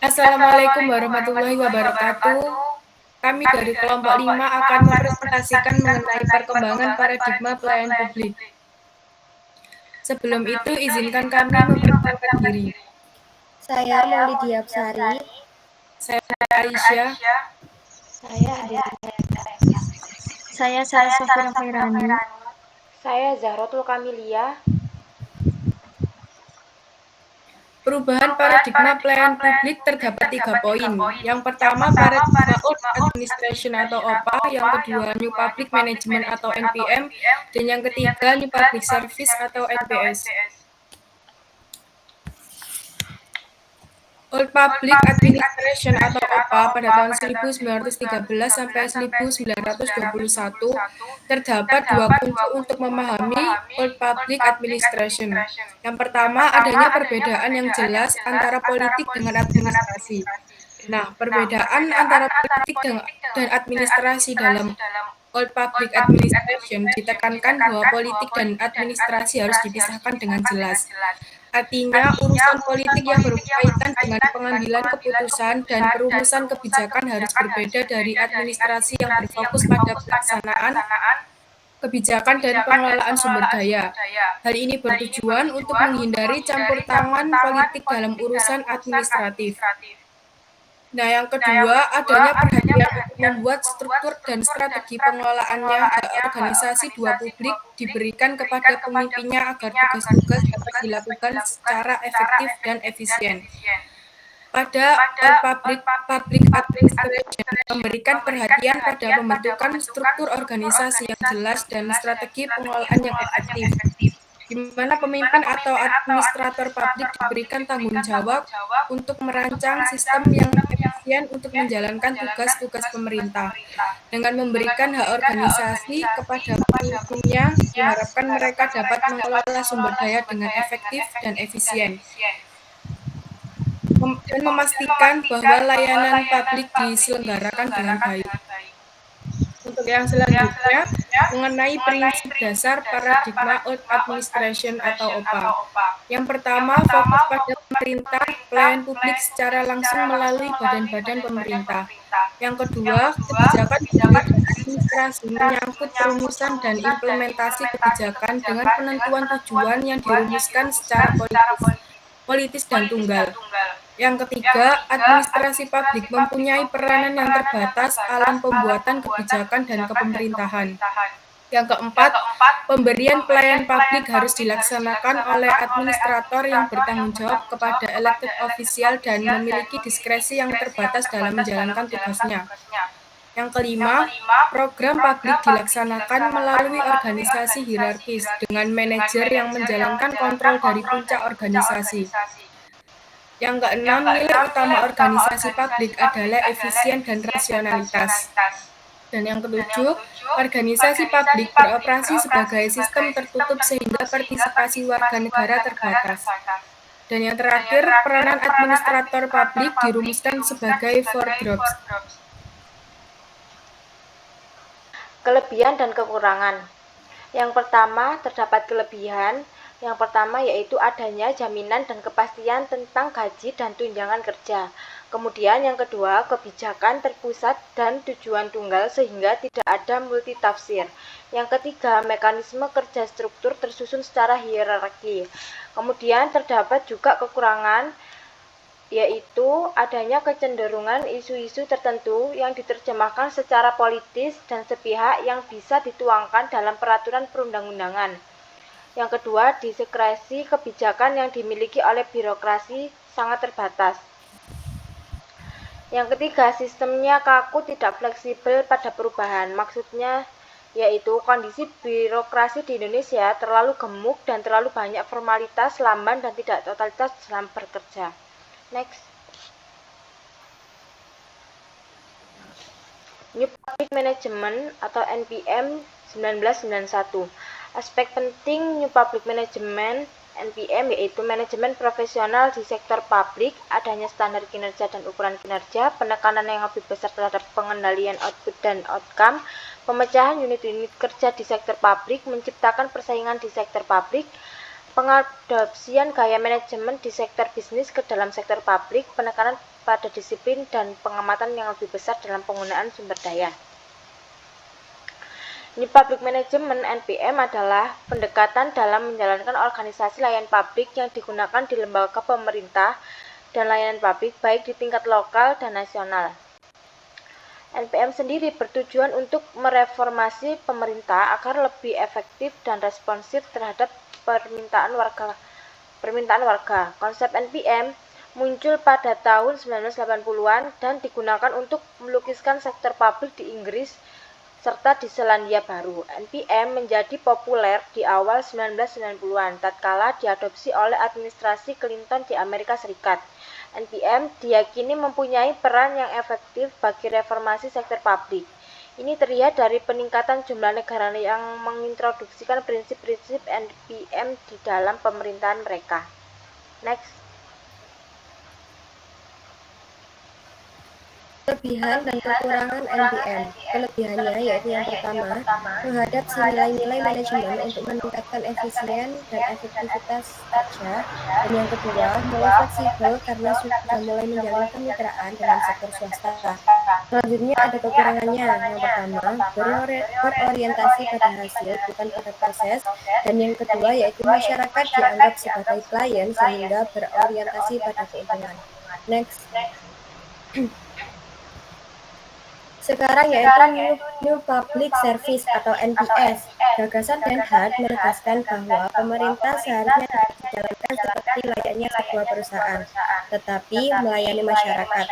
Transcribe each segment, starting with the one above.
Assalamualaikum warahmatullahi wabarakatuh. Kami dari kelompok 5 akan mempresentasikan mengenai perkembangan paradigma pelayanan publik. Sebelum itu, izinkan kami memperkenalkan diri. Saya Maulidi Absari. Saya Aisyah. Saya Adelia. Saya Sarah Safira Khairani. Saya Zahrotul Kamilia. Perubahan paradigma pelayanan publik terdapat 3 poin. Yang pertama, paradigma Old Administration atau OPA. Yang kedua, New Public Management atau NPM. Dan yang ketiga, New Public Service atau NPS. Old Public Administration atau OPA pada tahun 1913 sampai 1921 terdapat 2 kunci untuk memahami Old Public Administration. Yang pertama, adanya perbedaan yang jelas antara politik dengan administrasi. Nah, perbedaan antara politik dan administrasi dalam Old Public Administration ditekankan bahwa politik dan administrasi harus dipisahkan dengan jelas. Artinya, urusan politik yang berkaitan dengan pengambilan keputusan dan perumusan kebijakan harus berbeda dari administrasi yang berfokus pada pelaksanaan kebijakan dan pengelolaan sumber daya. Hal ini bertujuan untuk menghindari campur tangan politik dalam urusan administratif. Nah, yang kedua, adanya perhatian untuk membuat struktur dan strategi pengelolaannya organisasi dua publik diberikan kepada pemimpinnya agar tugas-tugas dapat dilakukan secara efektif dan efisien. Pada public administration memberikan perhatian pada pembentukan struktur organisasi yang jelas dan strategi pengelolaan yang efektif, di mana pemimpin atau administrator publik diberikan tanggung jawab untuk merancang sistem yang efisien untuk menjalankan tugas-tugas pemerintah. Dengan memberikan hak organisasi kepada pemimpinnya, diharapkan mereka dapat mengelola sumber daya dengan efektif dan efisien, dan memastikan bahwa layanan publik diselenggarakan dengan baik. Untuk yang selanjutnya, mengenai prinsip dasar paradigma Old Administration atau OPA. Yang pertama, fokus pada pemerintah, pelayan publik secara langsung melalui badan-badan pemerintah. Yang kedua, kebijakan publik dan administrasi menyangkut perumusan dan implementasi kebijakan dengan penentuan tujuan yang dirumuskan secara politis dan tunggal. Yang ketiga, administrasi publik mempunyai peranan yang terbatas dalam pembuatan kebijakan dan kepemerintahan. Yang keempat, pemberian pelayanan publik harus dilaksanakan oleh administrator yang bertanggung jawab kepada elected official dan memiliki diskresi yang terbatas dalam menjalankan tugasnya. Yang kelima, program publik dilaksanakan melalui organisasi hierarkis dengan manajer yang menjalankan kontrol dari puncak organisasi. Yang keenam, nilai utama organisasi publik adalah efisien dan rasionalitas. Dan yang ketujuh, organisasi publik beroperasi sebagai sistem tertutup sehingga partisipasi warga negara terbatas. Dan yang terakhir, peranan administrator publik dirumuskan sebagai 4 drops. Kelebihan dan kekurangan. Yang pertama, terdapat kelebihan. Yang pertama yaitu adanya jaminan dan kepastian tentang gaji dan tunjangan kerja. Kemudian yang kedua, kebijakan terpusat dan tujuan tunggal sehingga tidak ada multitafsir. Yang ketiga, mekanisme kerja struktur tersusun secara hierarki. Kemudian terdapat juga kekurangan, yaitu adanya kecenderungan isu-isu tertentu yang diterjemahkan secara politis dan sepihak yang bisa dituangkan dalam peraturan perundang-undangan. Yang kedua, diskresi kebijakan yang dimiliki oleh birokrasi sangat terbatas. Yang ketiga, sistemnya kaku, tidak fleksibel pada perubahan. Maksudnya yaitu kondisi birokrasi di Indonesia terlalu gemuk dan terlalu banyak formalitas, lamban, dan tidak totalitas dalam bekerja. Next. New Public Management atau NPM 1991. Aspek penting New Public Management NPM yaitu manajemen profesional di sektor publik, adanya standar kinerja dan ukuran kinerja, penekanan yang lebih besar terhadap pengendalian output dan outcome, pemecahan unit-unit kerja di sektor publik, menciptakan persaingan di sektor publik, Pengadopsian gaya manajemen di sektor bisnis ke dalam sektor publik, penekanan pada disiplin dan pengamatan yang lebih besar dalam penggunaan sumber daya. New Public Management (NPM) adalah pendekatan dalam menjalankan organisasi layanan publik yang digunakan di lembaga pemerintah dan layanan publik baik di tingkat lokal dan nasional. NPM sendiri bertujuan untuk mereformasi pemerintah agar lebih efektif dan responsif terhadap permintaan warga. Konsep NPM muncul pada tahun 1980-an dan digunakan untuk melukiskan sektor publik di Inggris serta di Selandia Baru. NPM menjadi populer di awal 1990-an tatkala diadopsi oleh administrasi Clinton di Amerika Serikat. NPM diyakini mempunyai peran yang efektif bagi reformasi sektor publik. Ini terlihat dari peningkatan jumlah negara yang mengintroduksikan prinsip-prinsip NPM di dalam pemerintahan mereka. Next. Kelebihan dan kekurangan NPM. Kelebihannya yaitu yang pertama, menghadapi nilai-nilai manajemen untuk meningkatkan efisien dan efektivitas kerja, dan yang kedua, mulai fleksibel karena sudah mulai menjalin kemitraan dengan sektor swasta. Selanjutnya ada kekurangannya. Yang pertama, berorientasi pada hasil bukan pada proses, dan yang kedua yaitu masyarakat dianggap sebagai klien sehingga berorientasi pada keuntungan. Next. Sekarang yaitu New Public Service atau NPS. Gagasan Den Haag menegaskan bahwa pemerintah seharusnya tidak dijalankan seperti layaknya sebuah perusahaan, tetapi melayani masyarakat.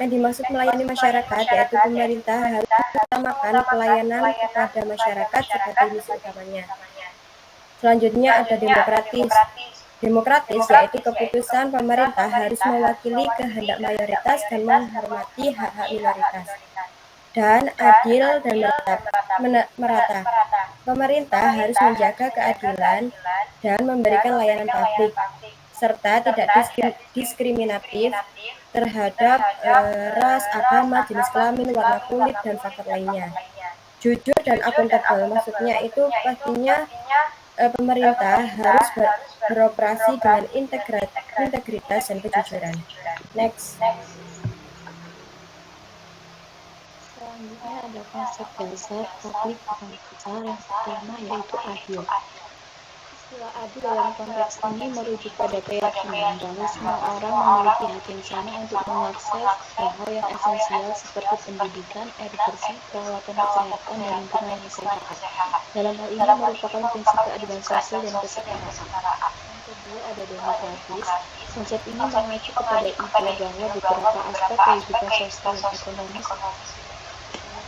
Yang dimaksud melayani masyarakat yaitu pemerintah harus mengutamakan pelayanan kepada masyarakat sebagai misi utamanya. Selanjutnya ada demokratis. Demokratis yaitu keputusan pemerintah harus mewakili kehendak mayoritas dan menghormati hak-hak minoritas. Dan adil dan merata. Pemerintah harus menjaga keadilan dan memberikan layanan publik, serta tidak diskriminatif terhadap ras, agama, jenis kelamin, warna kulit, dan faktor lainnya. Jujur dan akuntabel, maksudnya itu pastinya pemerintah harus beroperasi dengan integritas dan kejujuran. Next. Selanjutnya ada konsep dasar public culture yang pertama yaitu adil. Istilah adil dalam konteks ini merujuk pada keyakinan bahwa semua orang memiliki hak yang sama untuk mengakses hal-hal yang esensial seperti pendidikan, air bersih, perawatan kesehatan, dan lingkungan yang sehat. Dalam hal ini merupakan prinsip keadilan sosial dan kesetaraan. Yang kedua ada demokratis. Konsep ini mengacu kepada ide bahwa beberapa aspek kehidupan sosial dan ekonomi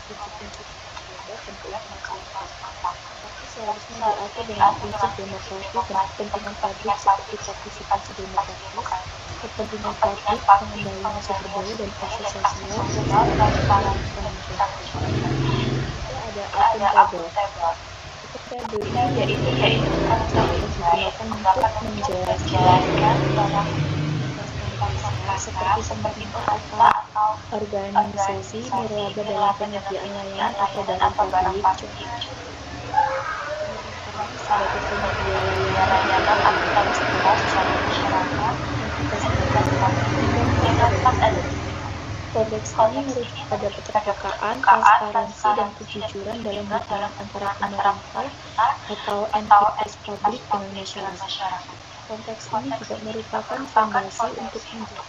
prinsip-prinsip bebas dan keuntungan masyarakat, tapi seharusnya diatur dengan prinsip demokratis dan kepentingan publik seperti partisipasi demokratis, kepentingan publik, pengendalian sumber daya dan proses sosial, transparansi dan Kita ada akuntabel. Akuntabel ini yaitu kata yang digunakan untuk menjelaskan seperti pemerintah atau organisasi nirlaba dalam penyediaan layanan atau barang publik, contohnya sebagai penyedia layanan atau fasilitas kepada masyarakat, entitas negara, dan kodeks ini merujuk pada keterbukaan, transparansi, dan kejujuran dalam hubungan antara pemerintah atau entitas publik dengan masyarakat. Konteks ini juga merupakan fondasi untuk menjaga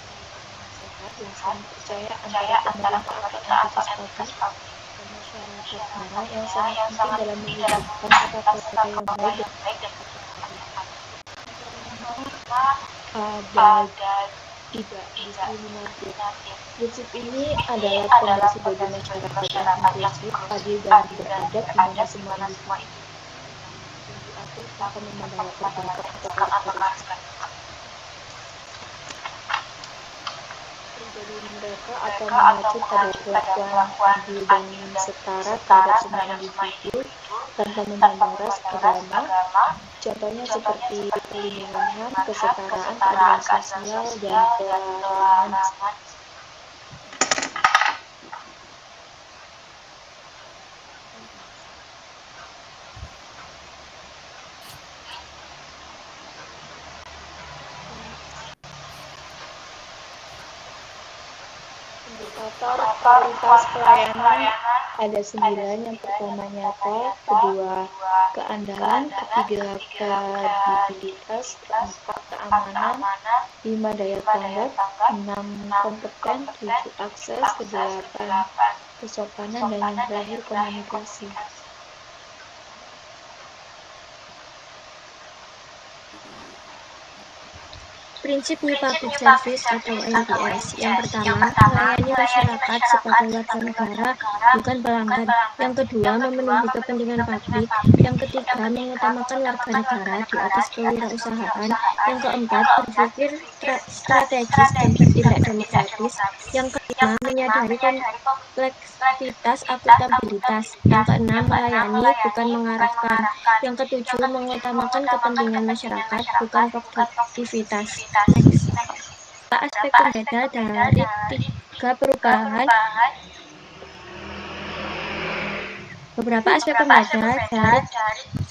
sehat dan saling percaya antara pemerintah atau entitas publik dan masyarakat yang sangat penting dalam mewujudkan tata kelola yang baik ada tidak diskriminatif. Prinsip ini adalah fondasi bagi masyarakat yang inklusif, adil, dan beradab di mana semua individu diatur tanpa memandang latar belakang atau karakteristik pribadi mereka atau mengacu pada perlakuan adil dan setara terhadap semua individu tanpa memandang ras, agama. Contohnya seperti perlindungan HAM, kesetaraan, keadilan sosial, dan pelarangan. Indikator kualitas pelayanan ada 9. Yang pertama nyata, kedua keandalan, ketiga kredibilitas, keempat keamanan, 5 daya tanggap, 6 kompeten, 7 akses, ke-8 kesopanan, dan yang terakhir komunikasi. Prinsip New Public Service atau NPS. Yang pertama, melayani masyarakat sebagai warga negara, bukan pelanggan. Yang kedua, memenuhi kepentingan publik. Yang ketiga, mengutamakan warga negara di atas kewirausahaan. Yang keempat, berpikir strategis dan bertindak demokratis. Yang kelima, menyadari kompleksitas akuntabilitas. Yang keenam, melayani bukan mengarahkan. Yang ketujuh, mengutamakan kepentingan masyarakat bukan produktivitas. Next. Aspek pembeda dari beberapa aspek pembeda dari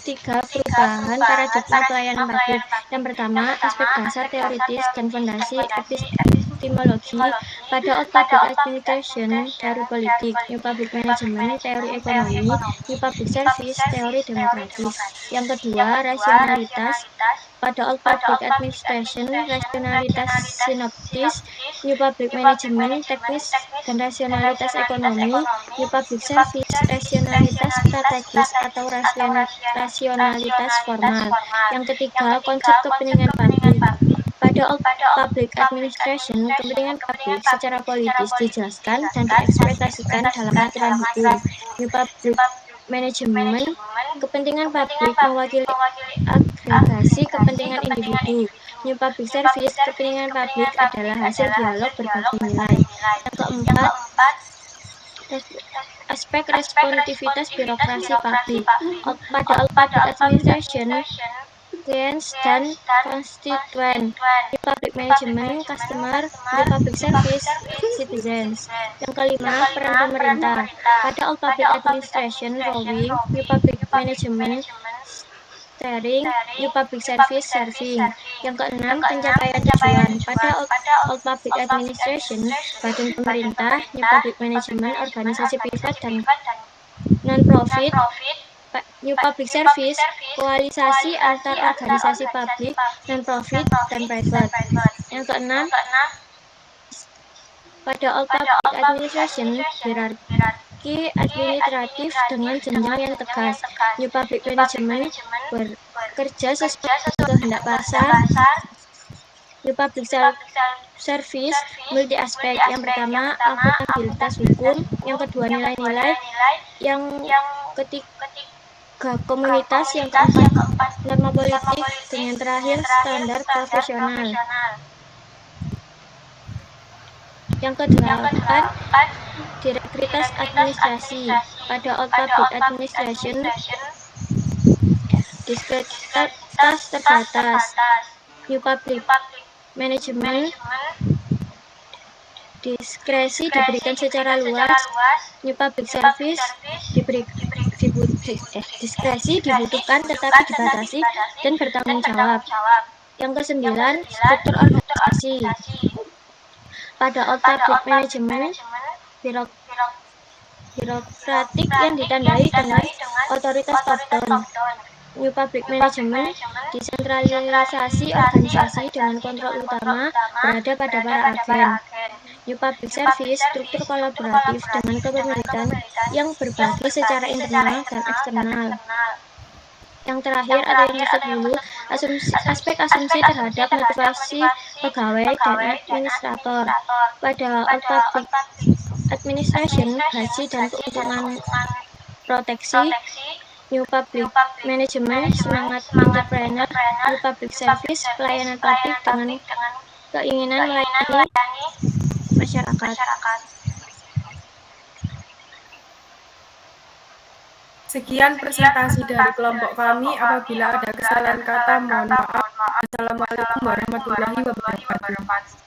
tiga perubahan paradigma pelayanan publik. Yang pertama, aspek dasar teoritis dan fondasi epistemologi. Pada Old Public Administration, teori politik; New Public Management, teori ekonomi; New Public Service, teori demokratis. Yang kedua, rasionalitas. Pada Old Public Administration, rasionalitas sinoptis; New Public Management, teknis dan rasionalitas ekonomi; New Public Service, rasionalitas strategis atau rasionalitas formal. Yang ketiga, konsep kepentingan publik. Pada Old Public Administration, kepentingan publik secara politis dijelaskan dan diekspektasikan dalam aturan hukum. New Public Management, kepentingan publik mewakili agregasi kepentingan individu. New Public Service, kepentingan publik adalah hasil dialog berbagai nilai. Yang keempat, aspek responsivitas birokrasi publik. Pada Old Public Administration, clients dan constituent; New Public Management, customer; New Public Service, citizens. Yang kelima, peran pemerintah. Pada Old Public Administration, rowing; New Public Management, steering; New Public Service, serving. Yang keenam, pencapaian tujuan. Pada Old Public Administration, badan pemerintah; New Public Management, organisasi privat dan non-profit; New Public Service, koalisasi antar organisasi publik, non-profit, dan private. Yang keenam, pada Old Public Administration, hierarki administratif dengan jenjang yang tegas. New Public Management, bekerja sesuai kehendak pasar. New Public Service, multi aspek. Yang pertama, akuntabilitas hukum. Yang kedua, nilai-nilai. Yang ketiga, komunitas. Yang keempat, norma politik. Dan yang terakhir, standar profesional. Yang kedelapan, direktoritas administrasi. Pada Old Public Administration, diskretivitas terbatas. New Public Management, diskresi diberikan secara luas. New Public Service, diskresi dibutuhkan tetapi dibatasi dan bertanggung jawab. Yang kesembilan, struktur organisasi. Pada Old Public Management, birokratik yang ditandai dengan otoritas top-down. New Public Management, desentralisasi organisasi dengan kontrol utama berada pada para agen. New Public Service, struktur kolaboratif dengan kepemilikan yang berbagi secara internal dan eksternal. Yang terakhir atau yang ke-10, aspek asumsi terhadap motivasi pegawai dan administrator. Pada Old Public Administration, gaji dan keuntungan proteksi. New Public Management, semangat entrepreneur. New Public Service, pelayanan publik dengan keinginan melayani masyarakat. Sekian presentasi dari kelompok kami. Apabila ada kesalahan kata, mohon maaf. Assalamualaikum warahmatullahi wabarakatuh.